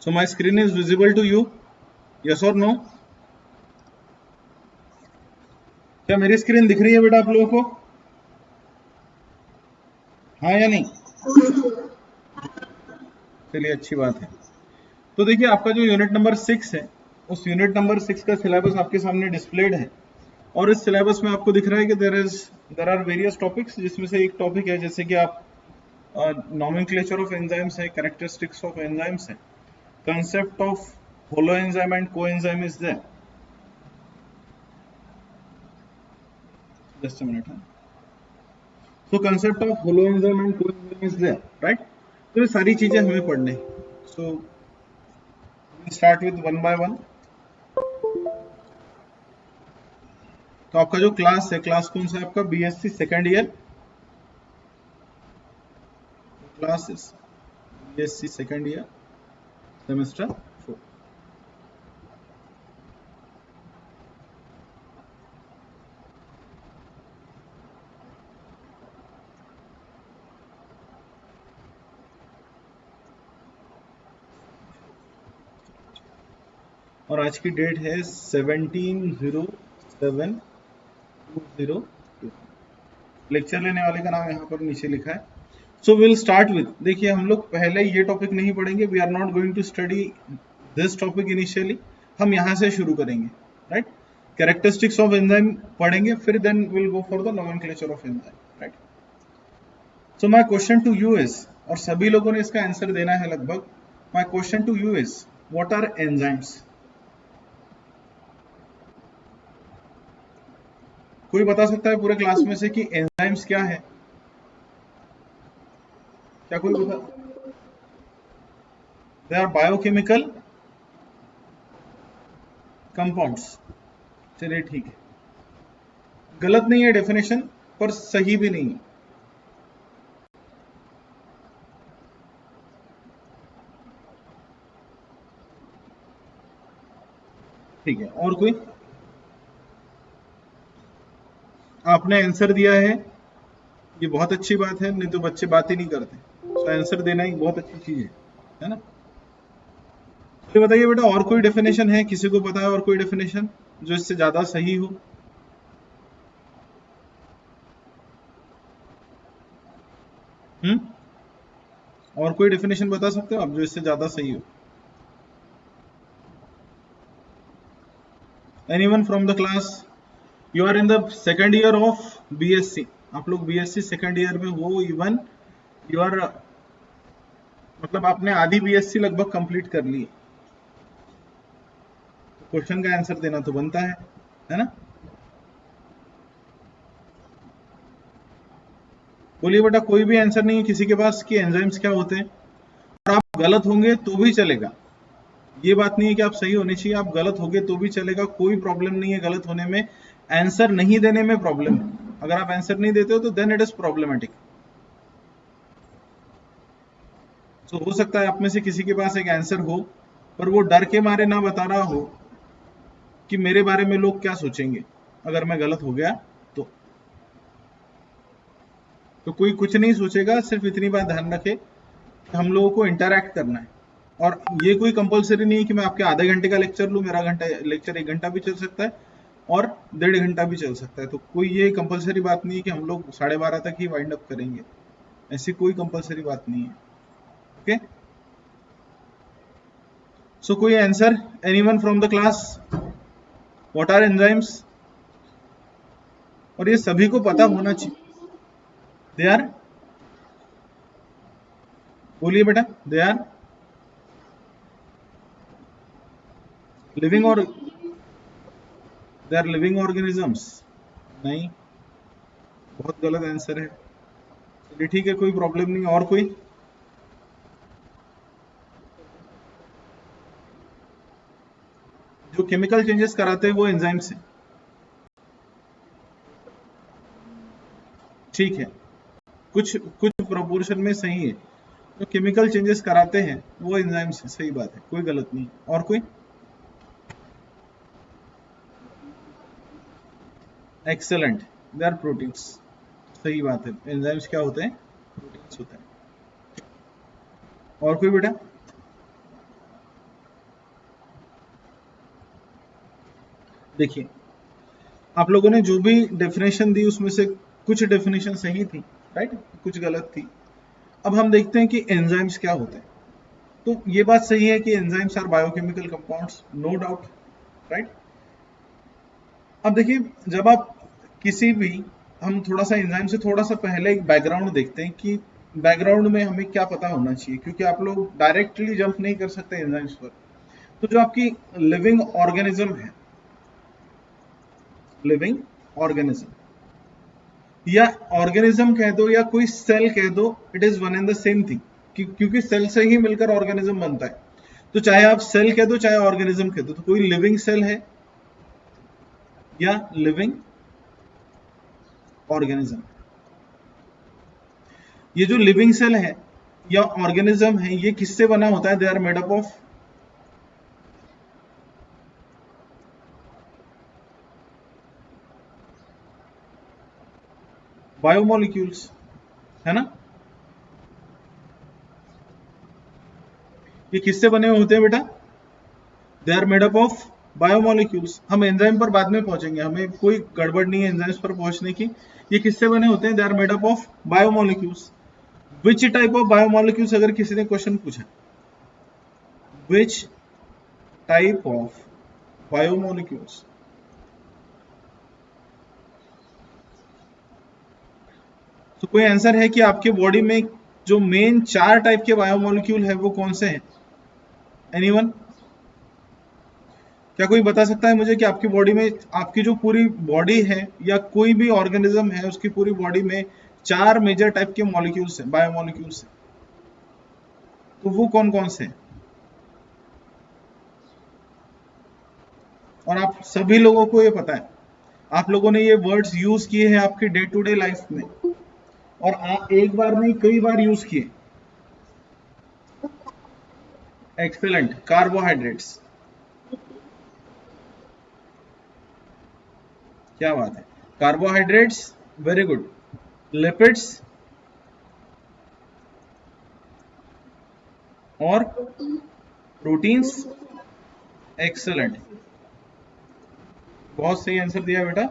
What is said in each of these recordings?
So my screen is visible to you? Yes or no? क्या मेरी screen दिख रही है बेटा आप लोगों को? हाँ या नहीं? चलिए अच्छी बात है। तो देखिए आपका जो यूनिट नंबर 6 है, उस यूनिट नंबर 6 का सिलेबस आपके सामने डिस्प्लेड है और इस सिलेबस में आपको दिख रहा है कि देर आर वेरियस टॉपिक्स, जिसमें से एक टॉपिक है जैसे कि आप नॉमेनक्लेचर ऑफ एंजाइम्स है, कैरेक्टरिस्टिक्स ऑफ एंजाइम्स है, concept of holoenzyme and coenzyme is there. Just a minute. So concept of holoenzyme and coenzyme is there, right? तो ये सारी चीजें हमें पढ़ने हैं. So we start with one by one. तो आपका जो क्लास है, क्लास कौन सा है आपका? BSc second year classes, BSc second year semester 4. और आज की डेट है 17/07/2022. लेक्चर लेने वाले का नाम यहाँ पर नीचे लिखा है. सो विल स्टार्ट विद, देखिए हम लोग पहले ये टॉपिक नहीं पढ़ेंगे. We are not going to study this topic initially. हम यहाँ से शुरू करेंगे, राइट? कैरेक्टरिस्टिक्स ऑफ एंजाइम पढ़ेंगे, फिर then will go for the nomenclature of enzyme, right? So my question to you is, और सभी लोगों ने इसका आंसर देना है लगभग. My question to you is, what are enzymes? कोई बता सकता है पूरे क्लास में से कि एंजाइम्स क्या है? क्या कोई बता? They are biochemical compounds. चलिए ठीक है, गलत नहीं है डेफिनेशन, पर सही भी नहीं है. ठीक है, और कोई? आपने आंसर दिया है, ये बहुत अच्छी बात है, नहीं तो बच्चे बात ही नहीं करते. तो आंसर देना ही बहुत अच्छी चीज है ना? तो बताइए बेटा, और कोई डेफिनेशन है? किसी को पता है और कोई डेफिनेशन जो इससे ज्यादा सही हो? और कोई डेफिनेशन बता सकते हो आप जो इससे ज्यादा सही हो? Anyone from the class? You are in the second year of BSc. आप लोग बीएससी सेकेंड ईयर में हो. इवन यू आर, मतलब आपने आधी बीएससी लगभग कंप्लीट कर ली. क्वेश्चन का आंसर देना तो बनता है ना? बोलिए बेटा, कोई भी आंसर नहीं है किसी के पास कि एंजाइम्स क्या होते हैं? और आप गलत होंगे तो भी चलेगा. ये बात नहीं है कि आप सही होने चाहिए. आप गलत होंगे तो भी चलेगा, कोई प्रॉब्लम नहीं है गलत होने में. आंसर नहीं देने में प्रॉब्लम है. अगर आप आंसर नहीं देते हो तो देन इट इज प्रॉब्लमेटिक. तो हो सकता है आप में से किसी के पास एक आंसर हो, पर वो डर के मारे ना बता रहा हो कि मेरे बारे में लोग क्या सोचेंगे अगर मैं गलत हो गया तो कोई कुछ नहीं सोचेगा. सिर्फ इतनी बात ध्यान रखे कि हम लोगों को इंटरैक्ट करना है. और ये कोई कंपलसरी नहीं है कि मैं आपके आधे घंटे का लेक्चर लूँ. मेरा लेक्चर 1 घंटा भी चल सकता है और 1.5 घंटा भी चल सकता है. तो कोई ये कंपलसरी बात नहीं है कि हम लोग 12:30 तक ही वाइंड अप करेंगे. ऐसी कोई कंपलसरी बात नहीं है. ओके, सो कोई answer? Anyone from the class? What are enzymes? और ये सभी को पता होना चाहिए. दे आर, बोलिए बेटा, दे आर लिविंग, और दे आर लिविंग ऑर्गेनिजम्स? नहीं, बहुत गलत आंसर है. चलिए ठीक है, कोई प्रॉब्लम नहीं. और कोई? जो केमिकल चेंजेस कराते हैं वो एंजाइम्स हैं. ठीक है, कुछ प्रोपोर्शन में सही है. जो केमिकल चेंजेस कराते हैं वो एंजाइम्स है, सही बात है, कोई गलत नहीं. और कोई? Excellent, they are proteins. सही बात है, एंजाइम्स क्या होते हैं? प्रोटीन्स होते हैं. और कोई बेटा? देखिए आप लोगों ने जो भी डेफिनेशन दी उसमें से कुछ डेफिनेशन सही थी, राइट, कुछ गलत थी। अब हम देखते हैं कि एंजाइम्स क्या होते हैं। तो ये बात सही है कि enzymes are biochemical compounds, no doubt, right. अब देखिए जब आप किसी भी, हम थोड़ा सा एंजाइम से थोड़ा सा पहले एक बैकग्राउंड देखते हैं कि बैकग्राउंड में हमें क्या पता होना चाहिए, क्योंकि आप लोग डायरेक्टली जंप नहीं कर सकते एंजाइम्स पर। तो जो आपकी लिविंग ऑर्गेनिज्म है, लिविंग ऑर्गेनिज्म या ऑर्गेनिज्म कह दो या कोई सेल कह दो, it is one and the same thing, क्योंकि सेल से ही मिलकर ऑर्गेनिज्म बनता है। तो चाहे आप सेल कह दो चाहे ऑर्गेनिज्म कह दो, तो कोई लिविंग सेल है या लिविंग ऑर्गेनिज्म। ये जो लिविंग सेल है या ऑर्गेनिज्म है, ये किससे बना होता है? They are made up of biomolecules, है ना। ये किससे बने हुए होते हैं बेटा? They are made up of biomolecules. हम एंजाइम पर बाद में पहुंचेंगे, हमें कोई गड़बड़ नहीं है एंजाइम्स पर पहुंचने की। ये किससे बने होते हैं? They are made up of biomolecules. Which type of biomolecules, अगर किसी ने क्वेश्चन पूछा, विच टाइप ऑफ बायोमोलिक्यूल्स, तो कोई आंसर है कि आपके बॉडी में जो मेन 4 टाइप के बायोमोलिक्यूल है वो कौन से हैं? एनीवन? क्या कोई बता सकता है मुझे कि आपकी बॉडी में, आपकी जो पूरी बॉडी है या कोई भी ऑर्गेनिज्म है उसकी पूरी बॉडी में 4 मेजर टाइप के मॉलिक्यूल्स हैं, बायोमोलिक्यूल्स हैं, तो वो कौन कौन से हैं? और आप सभी लोगों को ये पता है, आप लोगों ने ये वर्ड्स यूज किए हैं आपकी डे टू डे लाइफ में, और आप एक बार नहीं कई बार यूज किए। एक्सेलेंट। कार्बोहाइड्रेट्स, क्या बात है, कार्बोहाइड्रेट्स, वेरी गुड। लिपिड्स और प्रोटीन्स, एक्सेलेंट, बहुत सही आंसर दिया बेटा।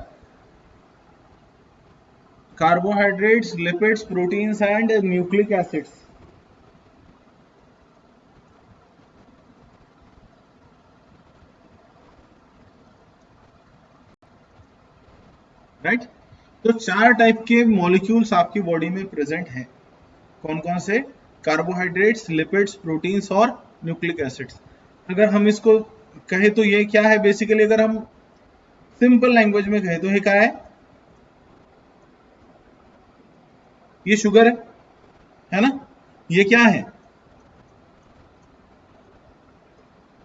Carbohydrates, lipids, proteins and nucleic acids. Right, तो 4 टाइप के मॉलिक्यूल्स आपकी बॉडी में प्रेजेंट हैं। कौन कौन से? कार्बोहाइड्रेट्स, लिपिड्स, प्रोटीन्स और न्यूक्लिक एसिड्स। अगर हम इसको कहे तो ये क्या है बेसिकली, अगर हम सिंपल लैंग्वेज में कहे तो ये क्या है? ये शुगर है ना। ये क्या है?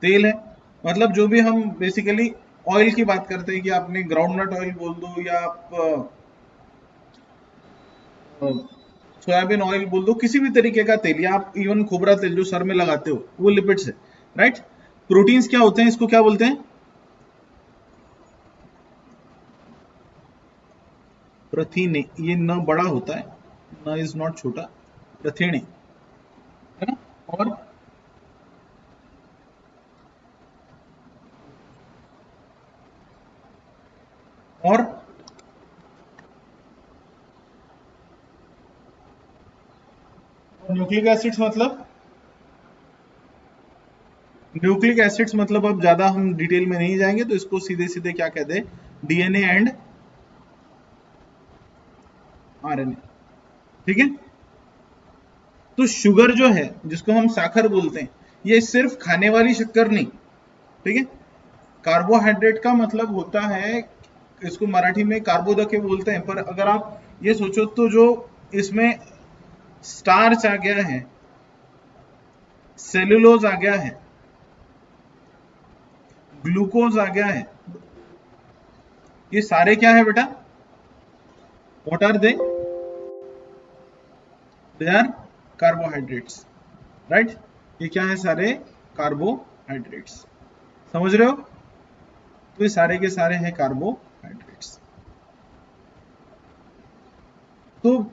तेल है। मतलब जो भी हम बेसिकली ऑयल की बात करते हैं कि आपने ग्राउंडनट ऑयल बोल दो या आप सोयाबीन ऑयल बोल दो, किसी भी तरीके का तेल, या आप इवन खोबरा तेल जो सर में लगाते हो, वो लिपिड्स है, राइट। प्रोटीन्स क्या होते हैं, इसको क्या बोलते हैं? प्रथिने। ये न बड़ा होता है, न इज नॉट छोटा, प्रथिने, है ना। और न्यूक्लिक एसिड्स मतलब, न्यूक्लिक एसिड्स मतलब अब ज्यादा हम डिटेल में नहीं जाएंगे, तो इसको सीधे सीधे क्या कहते हैं? डीएनए एंड आरएनए, ठीक है। तो शुगर जो है जिसको हम साखर बोलते हैं, ये सिर्फ खाने वाली शक्कर नहीं, ठीक है। कार्बोहाइड्रेट का मतलब होता है, इसको मराठी में कार्बोदके बोलते हैं, पर अगर आप ये सोचो तो जो इसमें स्टार्च आ गया है, सेलुलोज आ गया है, ग्लूकोज आ गया है, ये सारे क्या है बेटा? What are they? They are carbohydrates, right. ये क्या है? सारे कार्बोहाइड्रेट्स, समझ रहे हो। तो ये सारे के सारे हैं कार्बोहाइड्रेट्स। तो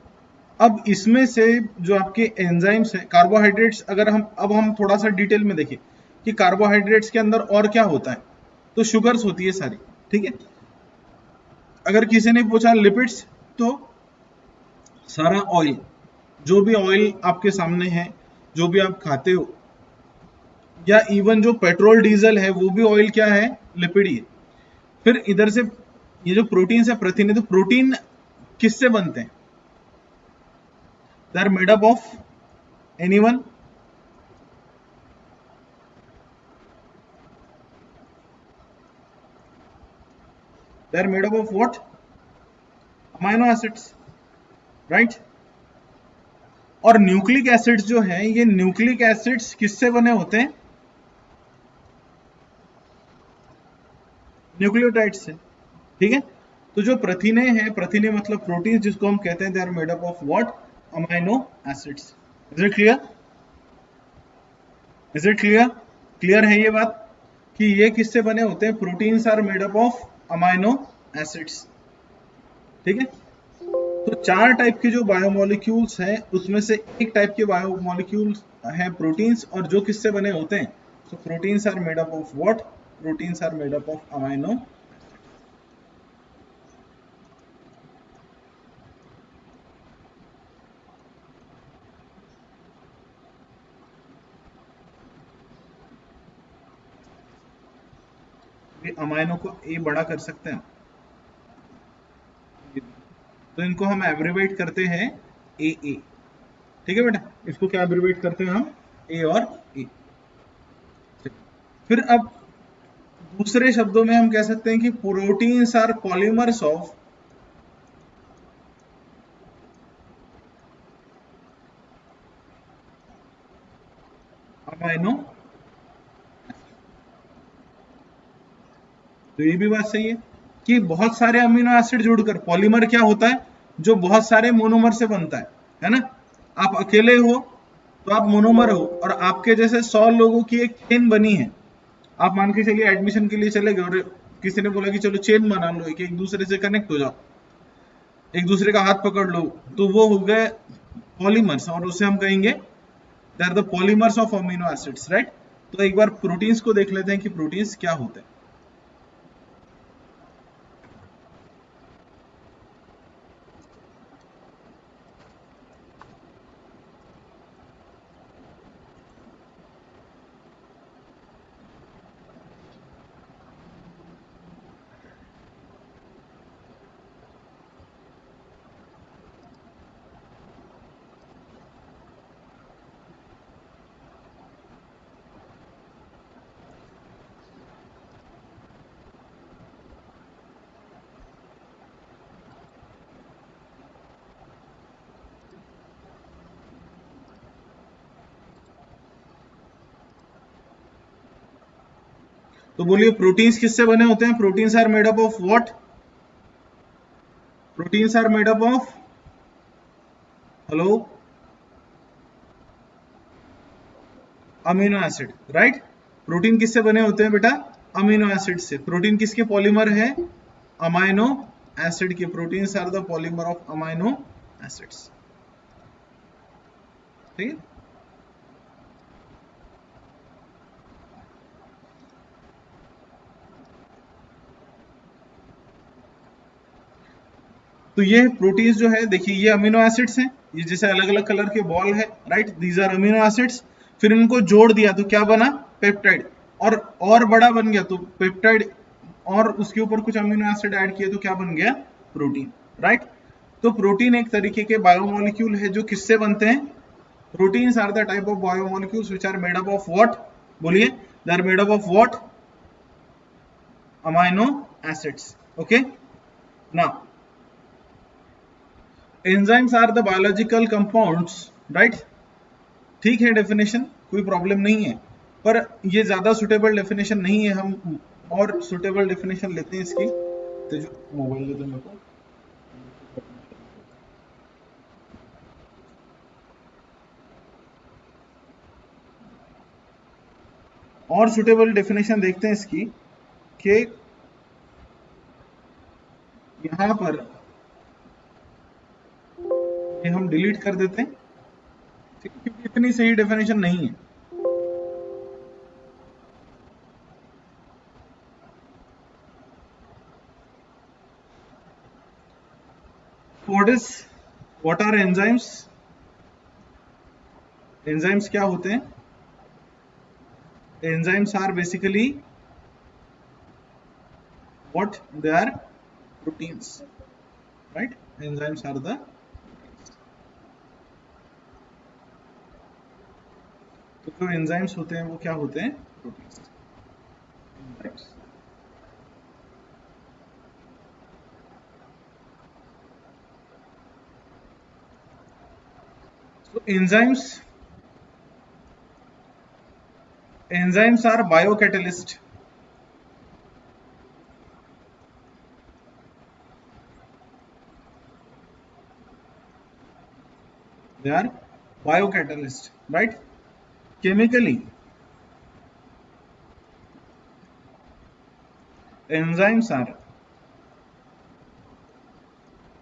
अब इसमें से जो आपके एंजाइम्स हैं, कार्बोहाइड्रेट्स, अगर हम थोड़ा सा डिटेल में देखें कि कार्बोहाइड्रेट्स के अंदर और क्या होता है, तो शुगर्स होती है सारी, ठीक है। अगर किसी ने पूछा लिपिड्स, तो सारा ऑयल, जो भी ऑयल आपके सामने है, जो भी आप खाते हो, या इवन जो पेट्रोल डीजल है वो भी ऑयल क्या है, लिपिड ही है। फिर इधर से ये जो प्रोटीन है प्रतिनिधि, तो प्रोटीन किससे बनते हैं? They are made up of, anyone? They are made up of what? Amino acids, right. और न्यूक्लिक एसिड्स जो है, ये न्यूक्लिक एसिड्स किससे बने होते हैं? न्यूक्लियोटाइड से, ठीक है। तो जो प्रथिने हैं, प्रथिने मतलब प्रोटीन जिसको हम कहते हैं, they are made up of what? Amino acids. Is it clear? Is it clear? Clear है ये बात कि ये किससे बने होते हैं? Proteins are made up of amino acids, ठीक है। तो चार टाइप के जो बायोमोलिक्यूल्स हैं, उसमें से एक टाइप के बायोमोलिक्यूल्स हैं प्रोटीन्स, और जो किससे बने होते हैं? So proteins are made up of what? Proteins are made up of amino. Amino को ए बड़ा कर सकते हैं, तो इनको हम एब्रिवेट करते हैं ए ए, ठीक है बेटा। इसको क्या एब्रिवेट करते हैं हम? ए और ए। फिर अब दूसरे शब्दों में हम कह सकते हैं कि proteins are polymers of amino. तो ये भी बात सही है कि बहुत सारे अमीनो एसिड जुड़कर पॉलीमर क्या होता है? जो बहुत सारे मोनोमर से बनता है ना। आप अकेले हो तो आप मोनोमर हो, और आपके जैसे 100 लोगों की एक चेन बनी है। आप मान के चलिए एडमिशन के लिए चले गए, और किसी ने बोला कि चलो चेन बना लो, कि एक दूसरे से कनेक्ट हो जाओ, एक दूसरे का हाथ पकड़ लो, तो वो हो गए पॉलीमर्स, और उसे हम कहेंगे they are the polymers of amino acids, right. तो एक बार प्रोटीन्स को देख लेते हैं कि प्रोटीन्स क्या होते हैं। तो बोलिए प्रोटीन्स किससे बने होते हैं? Proteins are made up of what? Proteins are made up of, hello, amino acid, right. Protein किससे बने होते हैं बेटा? अमीनो एसिड से। प्रोटीन किसके पॉलीमर है? अमाइनो एसिड के। Proteins are the polymer of amino acids, ठीक है। तो ये प्रोटीन्स जो है, देखिए ये अमीनो एसिड्स हैं, ये जैसे अलग अलग कलर के बॉल है, right, these are amino acids. फिर इनको जोड़ दिया तो क्या बना? पेप्टाइड। और बड़ा बन गया तो पेप्टाइड, और उसके ऊपर कुछ अमीनो एसिड ऐड किए तो क्या बन गया? Protein, right. तो प्रोटीन एक तरीके के बायोमोलिक्यूल है जो किससे बनते हैं? Proteins are the type of biomolecules which are made up of what? बोलिए, they are made up of what? Amino acids, okay. Now enzymes are the biological compounds, right. ठीक है, डेफिनेशन कोई प्रॉब्लम नहीं है, पर ये ज्यादा सुटेबल डेफिनेशन नहीं है। हम और सुटेबल डेफिनेशन लेते हैं इसकी। तो जो मोबाइल दे दो मेरे को। और सुटेबल डेफिनेशन देखते हैं इसकी, कि यहां पर ये हम डिलीट कर देते हैं, ठीक है, क्योंकि इतनी सही डेफिनेशन नहीं है। What are enzymes? एंजाइम्स क्या होते हैं? Enzymes are basically what? They are proteins, right? Enzymes are the तो जो एंजाइम्स होते हैं वो क्या होते हैं? Proteins. Enzymes. So enzymes are biocatalyst. They are biocatalyst, right? Chemically, enzymes are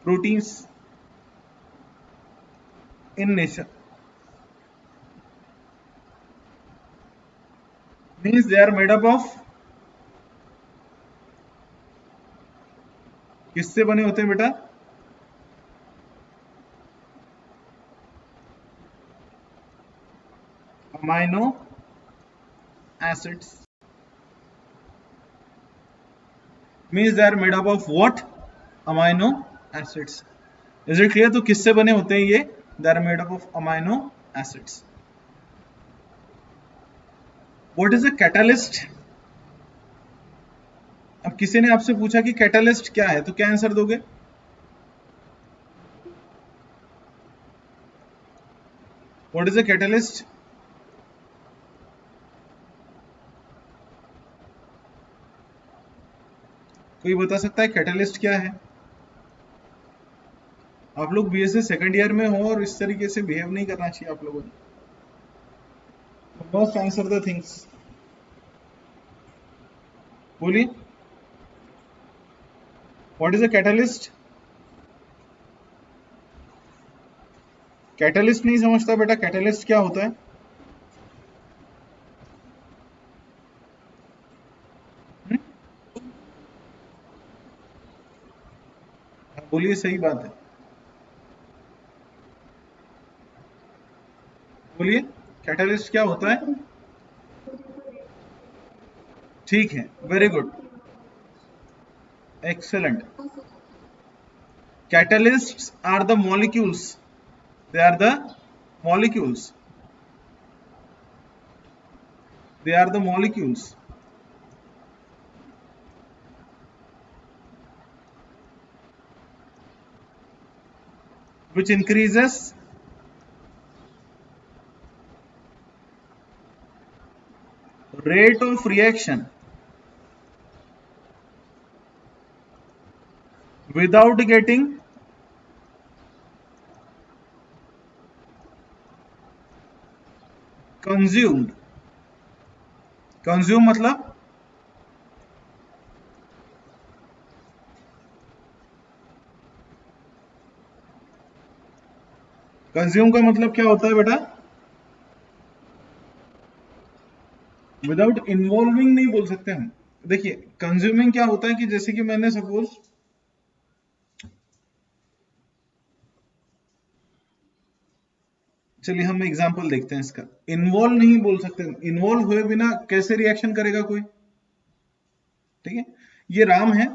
proteins in nature. Means they are made up of किससे बने होते हैं बेटा? Amino acids. Means they are made up of what? Amino acids. Is it clear? तो किससे बने होते हैं ये? They are made up of amino acids. What is a catalyst? अब किसी ने आपसे पूछा कि कैटलिस्ट क्या है, तो क्या आंसर दोगे? What is a catalyst? कोई बता सकता है कैटलिस्ट क्या है? आप लोग बीएससी सेकंड ईयर में हो और इस तरीके से बिहेव नहीं करना चाहिए आप लोगों ने। Must answer the things. बोलिए, what is a catalyst? Catalyst नहीं समझता बेटा, कैटलिस्ट क्या होता है? बोलिए, सही बात है, बोलिए कैटलिस्ट क्या होता है? ठीक है, very good, excellent. Catalysts are the molecules. They are the molecules. They are the molecules which increases rate of reaction without getting consumed. Consume मतलब कंज्यूम का मतलब क्या होता है बेटा? विदाउट इन्वॉल्विंग नहीं बोल सकते हम। देखिए, कंज्यूमिंग क्या होता है कि जैसे कि मैंने सपोज चलिए हम एग्जांपल देखते हैं इसका। इन्वॉल्व नहीं बोल सकते, इन्वॉल्व हुए बिना कैसे रिएक्शन करेगा कोई? ठीक है, ये राम है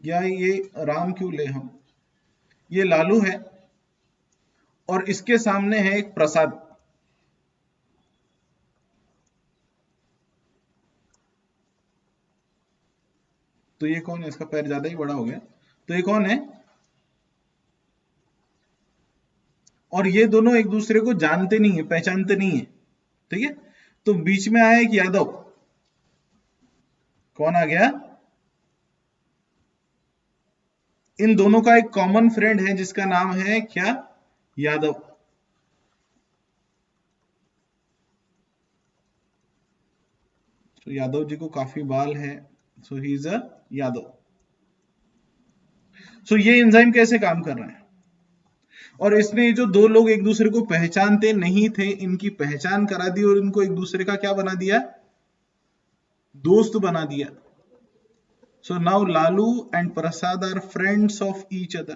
या ये राम क्यों ले हम, ये लालू है और इसके सामने है एक प्रसाद। तो ये कौन है? इसका पैर ज्यादा ही बड़ा हो गया, तो ये कौन है? और ये दोनों एक दूसरे को जानते नहीं है, पहचानते नहीं है, ठीक है। तो बीच में आया एक यादव, कौन आ गया? इन दोनों का एक कॉमन फ्रेंड है जिसका नाम है क्या? यादव। तो यादव जी को काफी बाल है, सो ही इज अ यादव। सो ये एंजाइम कैसे काम कर रहा है? और इसने जो दो लोग एक दूसरे को पहचानते नहीं थे, इनकी पहचान करा दी और इनको एक दूसरे का क्या बना दिया? दोस्त बना दिया। So now Lalu and Prasad are friends of each other.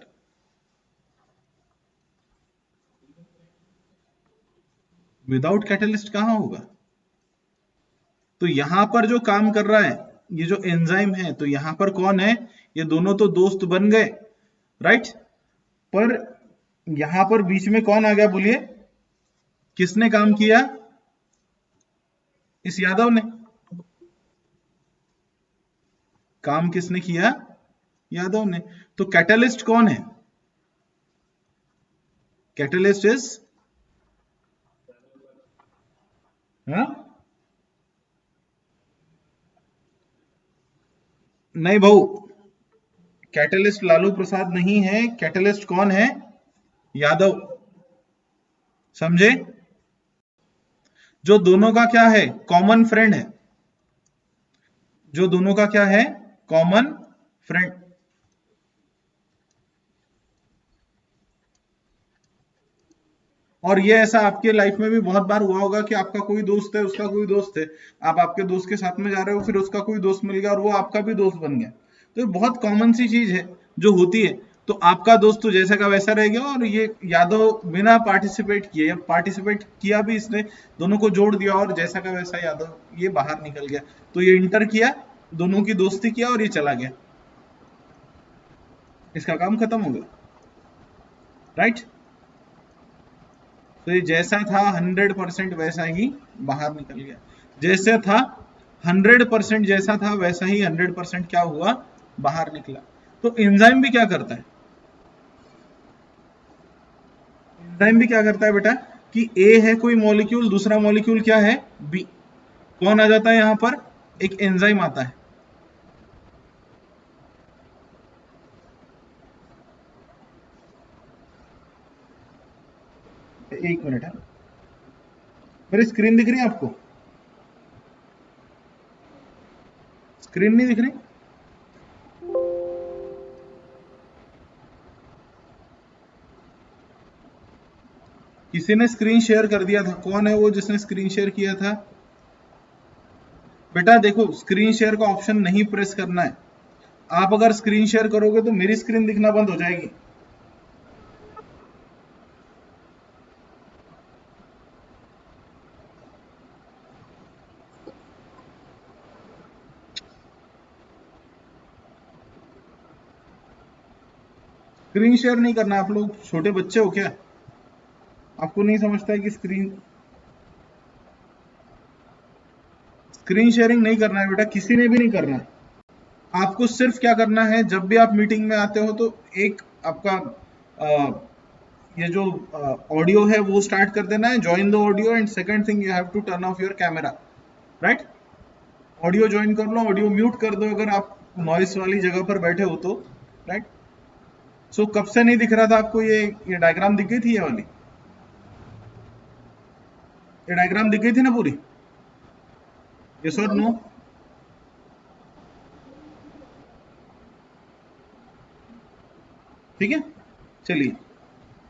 Without catalyst कहां होगा? तो यहां पर जो काम कर रहा है ये जो एंजाइम है, तो यहां पर कौन है? ये दोनों तो दोस्त बन गए, राइट? पर यहां पर बीच में कौन आ गया बोलिए? किसने काम किया? इस यादव ने। काम किसने किया? यादव ने। तो कैटलिस्ट कौन है? कैटलिस्ट इज नहीं भाऊ, कैटलिस्ट लालू प्रसाद नहीं है। कैटलिस्ट कौन है? यादव। समझे? जो दोनों का क्या है? कॉमन फ्रेंड है। जो दोनों का क्या है? Common friend. और ये ऐसा आपके लाइफ में भी बहुत बार हुआ होगा कि आपका कोई दोस्त है, उसका कोई दोस्त है, आप आपके दोस्त के साथ में जा रहे हो, फिर उसका कोई दोस्त मिल गया और वो आपका भी दोस्त बन गया। तो ये बहुत कॉमन सी चीज है जो होती है। तो आपका दोस्त तो जैसा का वैसा रह गया, और ये यादव बिना पार्टिसिपेट किए, या पार्टिसिपेट किया भी इसने, दोनों को जोड़ दिया और जैसा का वैसा यादव ये बाहर निकल गया। तो ये इंटर किया, दोनों की दोस्ती किया और ये चला गया, इसका काम खत्म हो गया, राइट? तो ये जैसा था 100% वैसा ही बाहर निकल गया। जैसे था 100% जैसा था वैसा ही 100% क्या हुआ? बाहर निकला। तो एंजाइम भी क्या करता है? एंजाइम भी क्या करता है बेटा कि ए है कोई मॉलिक्यूल, दूसरा मॉलिक्यूल क्या है? बी। कौन आ जाता है यहां पर? एक एंजाइम आता है। एक मिनट है, मेरी स्क्रीन दिख रही है आपको? स्क्रीन नहीं दिख रही? किसी ने स्क्रीन शेयर कर दिया था। कौन है वो जिसने स्क्रीन शेयर किया था? बेटा देखो, स्क्रीन शेयर का ऑप्शन नहीं प्रेस करना है। आप अगर स्क्रीन शेयर करोगे तो मेरी स्क्रीन दिखना बंद हो जाएगी। स्क्रीन शेयर नहीं करना। आप लोग छोटे बच्चे हो क्या? आपको नहीं समझता है कि स्क्रीन शेयरिंग नहीं करना है बेटा, किसी ने भी नहीं करना है। आपको सिर्फ क्या करना है, जब भी आप मीटिंग में आते हो तो एक आपका ये जो ऑडियो है वो स्टार्ट कर देना है, join the audio, and second thing you have to turn off your camera, right? Audio join कर लो, ऑडियो म्यूट कर दो अगर आप नॉइस वाली जगह पर बैठे हो तो, राइट? सो कब से नहीं दिख रहा था आपको? ये डायग्राम दिख गई थी, ये वाली ये डायग्राम दिख गई थी ना पूरी? यस और नो? ठीक है, चलिए।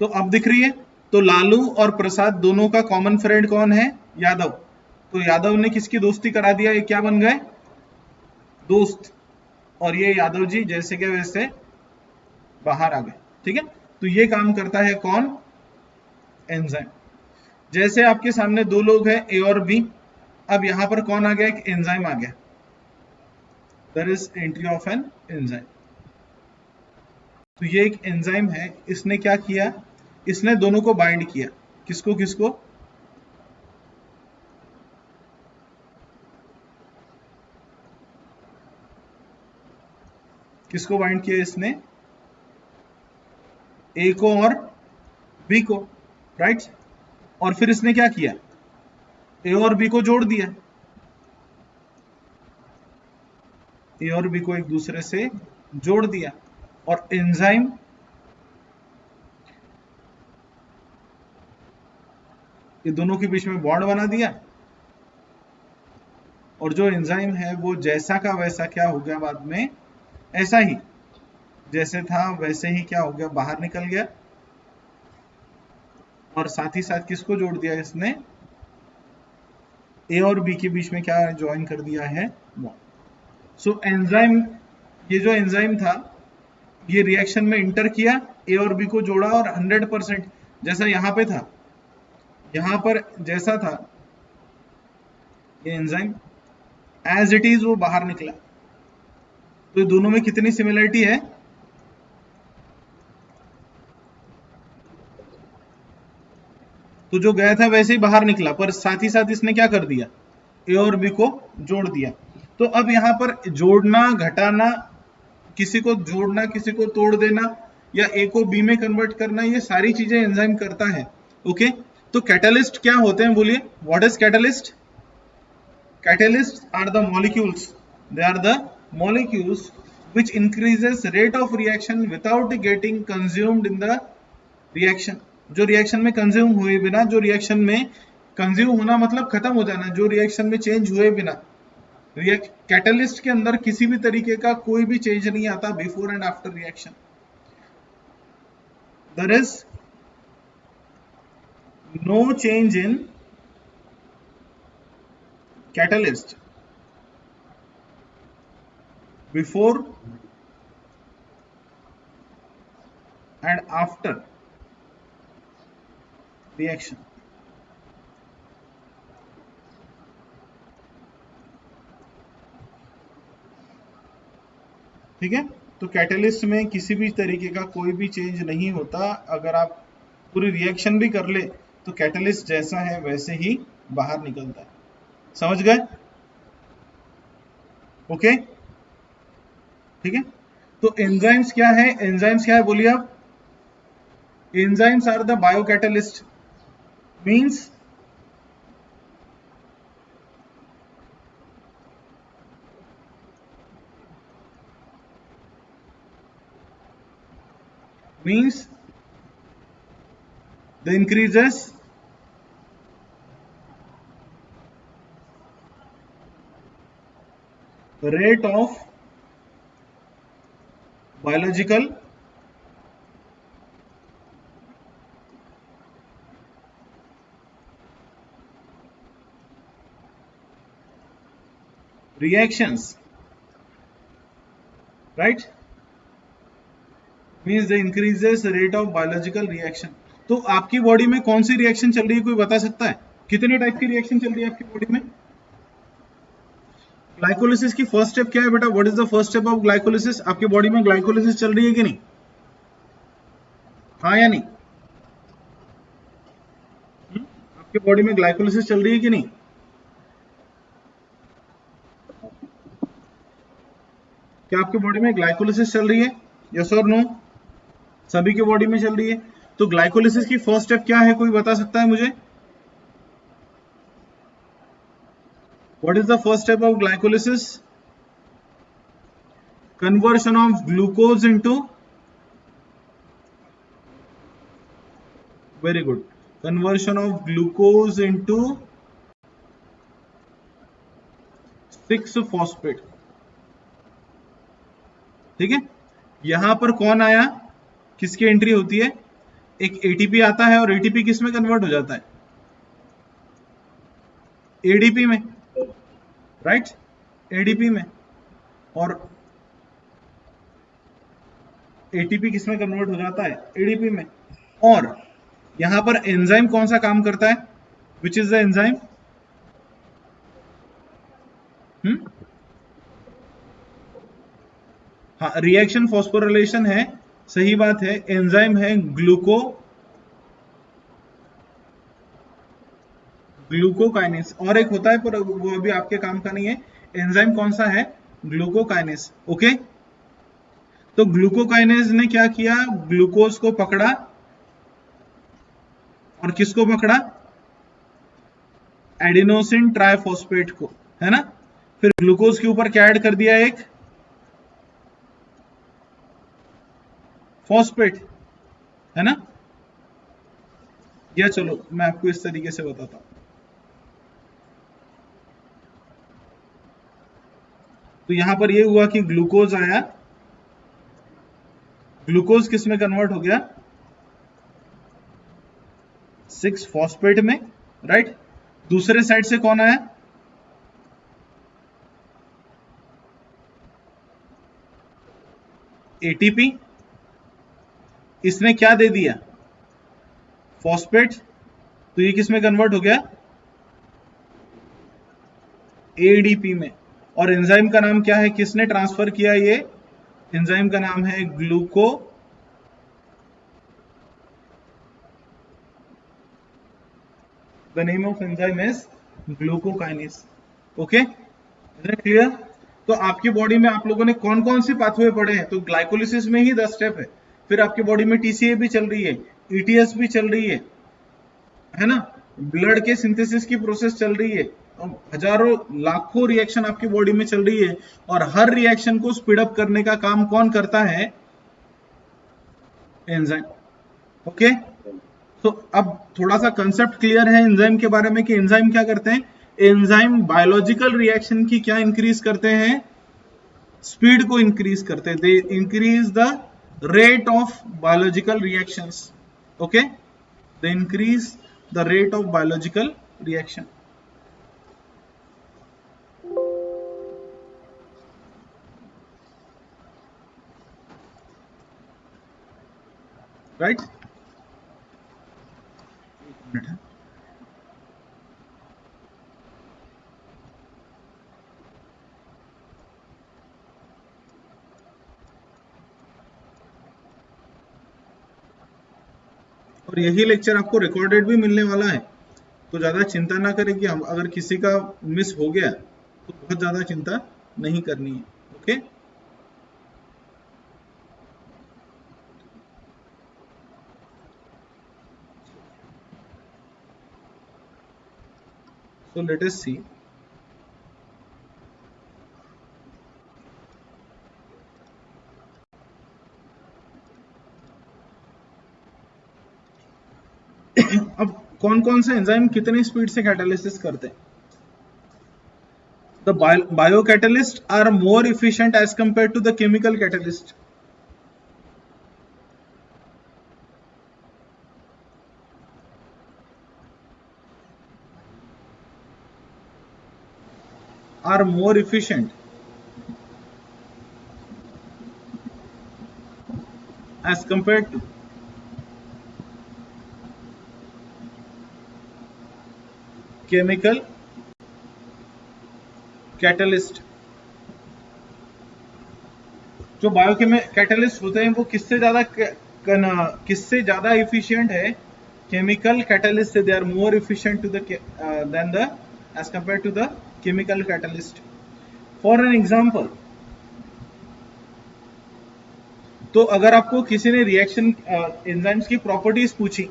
तो अब दिख रही है। तो लालू और प्रसाद दोनों का कॉमन फ्रेंड कौन है? यादव। तो यादव ने किसकी दोस्ती करा दिया? ये क्या बन गए? दोस्त। और ये यादव जी जैसे के वैसे बाहर आ गए, ठीक है? तो ये काम करता है कौन? एंजाइम। जैसे आपके सामने दो लोग हैं, ए और बी। अब यहां पर कौन आ गया? एक एंजाइम आ गया। There is entry of an enzyme. तो ये एक एंजाइम है, इसने क्या किया? इसने दोनों को बाइंड किया। किसको किसको? किसको बाइंड किया इसने? ए को और बी को, राइट? और फिर इसने क्या किया? ए और बी को जोड़ दिया। ए और बी को एक दूसरे से जोड़ दिया। और एंजाइम ये दोनों के बीच में बॉन्ड बना दिया। और जो एंजाइम है वो जैसा का वैसा क्या हो गया? बाद में ऐसा ही जैसे था वैसे ही क्या हो गया? बाहर निकल गया। और साथ ही साथ किसको जोड़ दिया इसने? ए और बी के बीच में क्या ज्वाइन कर दिया है? बॉन्ड। सो एंजाइम ये जो एंजाइम था ये रिएक्शन में इंटर किया, ए और बी को जोड़ा और 100% जैसा यहाँ पे था, यहाँ पर जैसा था ये एंजाइम एज इट इज वो बाहर निकला। तो दोनों में कितनी सिमिलरिटी है? तो जो गया था वैसे ही बाहर निकला, पर साथ ही साथ इसने क्या कर दिया, ए और बी को जोड़ दिया। तो अब यहाँ पर जोड़ना, घटाना, किसी को जोड़ना, किसी को तोड़ देना, या ए को बी में कन्वर्ट करना, ये सारी चीजें एंजाइम करता है। ओके, तो कैटलिस्ट क्या होते हैं बोलिए? What is catalyst? Catalysts are the molecules. They are the molecules which increases rate of reaction without getting consumed in the reaction. जो रिएक्शन में कंज्यूम हुए बिना, जो रिएक्शन में कंज्यूम होना मतलब खत्म हो जाना, जो रिएक्शन में चेंज हुए बिना, कैटलिस्ट के अंदर किसी भी तरीके का कोई भी चेंज नहीं आता before and after reaction. There is no change in catalyst before and after reaction. ठीक है, तो कैटलिस्ट में किसी भी तरीके का कोई भी चेंज नहीं होता। अगर आप पूरी रिएक्शन भी कर ले तो कैटलिस्ट जैसा है वैसे ही बाहर निकलता है। समझ गए? ओके, ठीक है। तो एंजाइम्स क्या है? एंजाइम्स क्या है बोलिए आप? Enzymes are the biocatalyst, means the increases rate of biological reactions, right? means the increases rate of biological reaction. तो आपकी बॉडी में कौन सी रिएक्शन चल रही है, कोई बता सकता है? कितने टाइप की रिएक्शन चल रही है आपकी बॉडी में? ग्लाइकोलिसिस की फर्स्ट स्टेप क्या है बेटा? What is the first step of glycolysis? आपकी बॉडी में ग्लाइकोलिसिस चल रही है कि नहीं? हाँ या नहीं? आपकी बॉडी में ग्लाइकोलिसिस चल रही है कि नहीं? क्या आपकी बॉडी में ग्लाइकोलिसिस चल रही है? यस और नो? सभी की बॉडी में चल रही है। तो ग्लाइकोलिसिस की फर्स्ट स्टेप क्या है, कोई बता सकता है मुझे? What is the first step of glycolysis? Conversion of glucose into, very good, conversion of glucose into six phosphate. ठीक है, यहां पर कौन आया, किसकी एंट्री होती है? एक एटीपी आता है, और एटीपी किस में कन्वर्ट हो जाता है? एडीपी में, राइट? एडीपी में। और एटीपी किस में कन्वर्ट हो जाता है? एडीपी में। और यहां पर एंजाइम कौन सा काम करता है? Which is the enzyme? हाँ, रिएक्शन फॉस्फोरिलेशन है, सही बात है। एंजाइम है ग्लूकोकाइनेस, और एक होता है पर वो अभी आपके काम का नहीं है। एंजाइम कौन सा है? ग्लूकोकाइनेस। ओके, तो ग्लूकोकाइनेस ने क्या किया? ग्लूकोज को पकड़ा, और किसको पकड़ा? एडिनोसिन ट्राइफॉस्फेट को, है ना? फिर ग्लूकोज के ऊपर क्या ऐड कर दिया? एक फॉस्फेट, है ना? या चलो मैं आपको इस तरीके से बताता हूं। तो यहां पर ये हुआ कि ग्लूकोज आया, ग्लूकोज किस में कन्वर्ट हो गया? 6-फॉस्फेट में, राइट? दूसरे साइड से कौन आया? एटीपी, इसने क्या दे दिया, फॉस्फेट, तो ये किस में कन्वर्ट हो गया, एडीपी में। और एंजाइम का नाम क्या है, किसने ट्रांसफर किया, ये एंजाइम का नाम है gluco, the name of enzyme is glucokinase. Okay, clear. तो आपकी बॉडी में आप लोगों ने कौन कौन सी पाथवे पढ़े हैं, तो ग्लाइकोलिसिस में ही 10 स्टेप है, फिर आपकी बॉडी में टीसीए भी चल रही है, ईटीएस भी चल रही है ना, ब्लड के सिंथेसिस की प्रोसेस चल रही है, हजारों लाखों रिएक्शन आपकी बॉडी में चल रही है, और हर रिएक्शन को स्पीड अप करने का काम कौन करता है, एंजाइम। ओके, तो अब थोड़ा सा कंसेप्ट क्लियर है एंजाइम के बारे में कि एंजाइम क्या करते हैं। एंजाइम बायोलॉजिकल रिएक्शन की क्या इंक्रीज करते हैं, स्पीड को इंक्रीज करते हैं, they increase the rate of biological reactions. Okay, they increase the rate of biological reaction, right. और यही लेक्चर आपको रिकॉर्डेड भी मिलने वाला है, तो ज्यादा चिंता ना करें कि हम अगर किसी का मिस हो गया तो बहुत ज्यादा चिंता नहीं करनी है। ओके, सो लेट अस सी। अब कौन कौन से एंजाइम कितनी स्पीड से कैटालिसिस करते हैं। The biocatalysts are more efficient as compared to the chemical catalyst. Are more efficient as compared to chemical catalyst. जो बायोकेमिकलिस्ट होते हैं वो किससे ज्यादा इफिशियंट है, केमिकल कैटलिस्ट से। They are more efficient to the then the as compare to the chemical catalyst. For an example, तो अगर आपको किसी ने रिएक्शन एंजाइम्स की प्रॉपर्टीज पूछी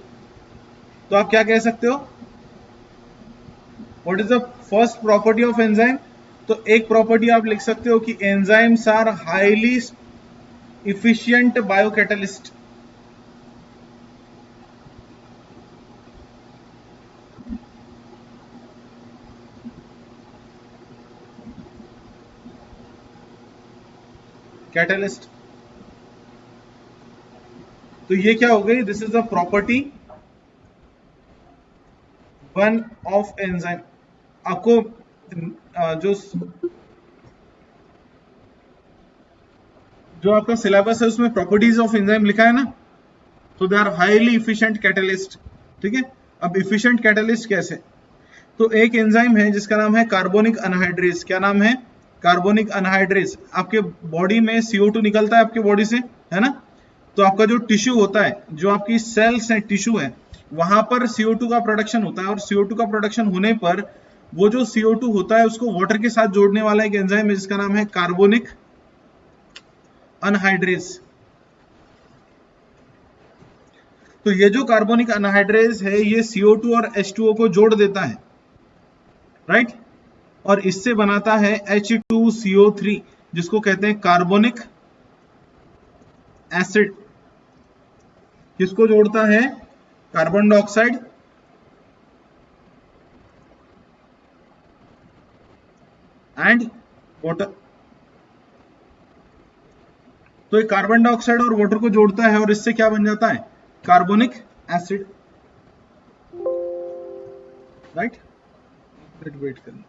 तो आप क्या कह सकते हो, what is the first property of enzyme. तो एक प्रॉपर्टी आप लिख सकते हो कि enzymes are highly efficient biocatalyst. Catalyst, तो ये क्या हो गई, this is the property one of enzyme. आपको जो आपका सिलेबस है उसमें प्रॉपर्टीज ऑफ एंजाइम लिखा है ना, तो they are highly efficient catalyst. ठीक है, अब इफिशिएंट कैटलिस्ट कैसे, तो एक एंजाइम है जिसका नाम है कार्बोनिक अनहाइड्रेज। क्या नाम है, कार्बोनिक अनहाइड्रेज। आपके बॉडी में CO2 निकलता है आपके बॉडी से, है ना, तो आपका जो टिश्यू होता है, जो आपकी सेल्स है, टिश्यू है, वहां पर CO2 का प्रोडक्शन होता है, और CO2 का प्रोडक्शन होने पर वो जो CO2 होता है उसको वाटर के साथ जोड़ने वाला एक एंजाइम है जिसका नाम है कार्बोनिक अनहाइड्रेज। तो ये जो कार्बोनिक अनहाइड्रेज है ये CO2 और H2O को जोड़ देता है, राइट, और इससे बनाता है H2CO3 जिसको कहते हैं कार्बोनिक एसिड। किसको जोड़ता है, कार्बन डाइऑक्साइड एंड वाटर। तो ये कार्बन डाइऑक्साइड और वाटर को जोड़ता है और इससे क्या बन जाता है, कार्बोनिक एसिड, राइट। वेट करना।